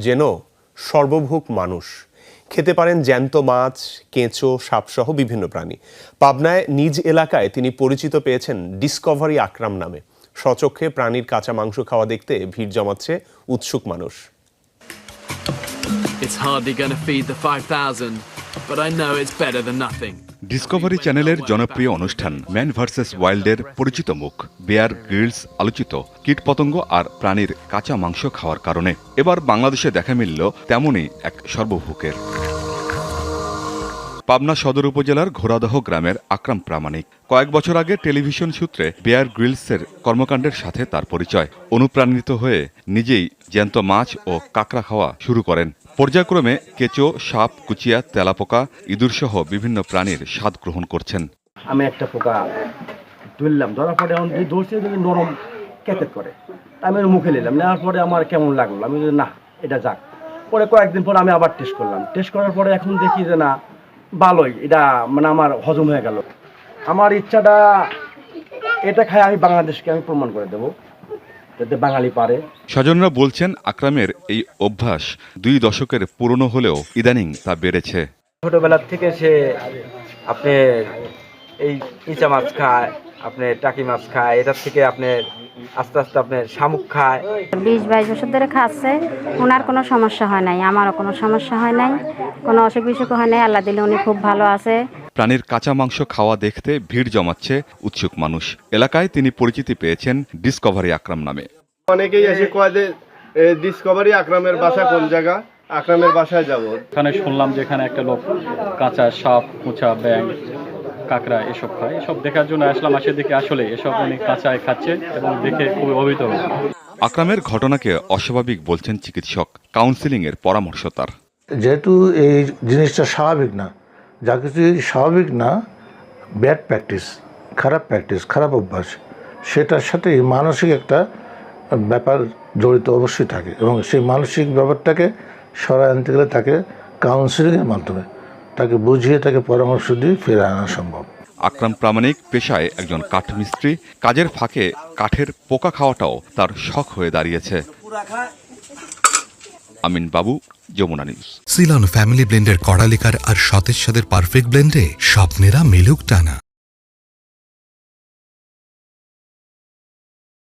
যেন সর্বভুক মানুষ। খেতে পারেন জ্যান্ত মাছ, কেঁচো, সাপসহ বিভিন্ন প্রাণী। পাবনায় নিজ এলাকায় তিনি পরিচিত পেয়েছেন ডিসকভারি আকরাম নামে। স্বচক্ষে প্রাণীর কাঁচা মাংস খাওয়া দেখতে ভিড় জমাচ্ছে উৎসুক মানুষ। It's hardly going to feed the 5,000, but I know it's better than nothing. Discovery চ্যানেলের জনপ্রিয় অনুষ্ঠান ম্যান ভার্সেস ওয়াইল্ডের পরিচিত মুখ বেয়ার গ্রিলস আলোচিত কীটপতঙ্গ আর প্রাণীর কাঁচা মাংস খাওয়ার কারণে এবার বাংলাদেশে দেখা মিলল তেমনই এক সর্বভুকের। পাবনা সদর উপজেলার ঘোড়াদহ গ্রামের আকরাম প্রামাণিক। কয়েক বছর আগে টেলিভিশন সূত্রে বেয়ার গ্রিলসের কর্মকাণ্ডের সাথে তার পরিচয়। অনুপ্রাণিত হয়ে নিজেই জ্যান্ত মাছ ও কাঁকড়া খাওয়া শুরু করেন। পর্যায়ক্রমে কেঁচো, সাপ, কুচিয়া, তেলাপোকা, ইঁদুর সহ বিভিন্ন প্রাণীর স্বাদ গ্রহণ করছেন। আমি একটা পোকা ধরলাম, ধরার পরে ধরছে নরম কেতের করে, আমি মুখে নিলাম, নেওয়ার পরে আমার কেমন লাগলো, আমি না এটা যাক। পরে কয়েকদিন পরে আমি আবার টেস্ট করলাম, টেস্ট করার পরে এখন দেখি যে না ভালোই, এটা মানে আমার হজম হয়ে গেল। আমার ইচ্ছাটা এটা খাই আমি বাংলাদেশকে আমি প্রমাণ করে দেবো যাতে বাঙালি পারে। স্বজনরা বলছেন আকরামের এই অভ্যাস 2 দশকের পুরনো হলেও ইদানিং তা বেড়েছে। ছোটবেলার থেকে সে আপনি এই ইচা মাছ খায়, আপনি টাকি মাছ খায়, এটার থেকে আপনি আস্তে আস্তে আপনি শামুক খায়। 20-22 বছর ধরে খাচ্ছে, ওনার কোনো সমস্যা হয় নাই, আমারও কোনো সমস্যা হয় নাই, কোনো অসুখ বিসুখ হয় নাই, আল্লাহ দিলে উনি খুব ভালো আছে। প্রাণীর কাঁচা মাংস খাওয়া দেখতে ভিড় জমাচ্ছে উৎসুক মানুষ। এলাকায় তিনি পরিচিতি পেয়েছেন ডিসকভারি আকরাম নামে। অনেকেই এসে কয় যে ডিসকভারি আকরামের বাসা কোন জায়গা, আকরামের বাসায় যাব। এখানে শুনলাম যে এখানে একটা লোক কাঁচা সাপ, কুচা, ব্যাঙ, কাঁকড়া এসব খায়। এসব দেখার জন্য আসলাম, আসে দেখে আসলে এসব উনি কাঁচায় খাচ্ছে এবং দেখে খুবই অভিভূত হয়েছে। আকরামের ঘটনাকে অস্বাভাবিক বলছেন চিকিৎসক, কাউন্সিলিং এর পরামর্শ তার। যেহেতু এই জিনিসটা স্বাভাবিক না, যা কিছু স্বাভাবিক না, ব্যাড প্র্যাকটিস, খারাপ অভ্যাস, সেটার সাথে মানসিক একটা ব্যাপার জড়িত অবশ্যই থাকে এবং সেই মানসিক ব্যাপারটাকে সরাই আনতে গেলে তাকে কাউন্সিলিংয়ের মাধ্যমে তাকে বুঝিয়ে তাকে পরামর্শ দিয়ে ফিরে আনা সম্ভব। আকরাম প্রামাণিক পেশায় একজন কাঠমিস্ত্রি। কাজের ফাঁকে কাঠের পোকা খাওয়াটাও তার শখ হয়ে দাঁড়িয়েছে। আমিন বাবু, যমুনা নিউজ। সিলন ফ্যামিলি ব্লেন্ডের কড়ালিকার আর সতেজ স্বাদের পারফেক্ট ব্লেন্ডে স্বপ্নেরা মিলুক টানা।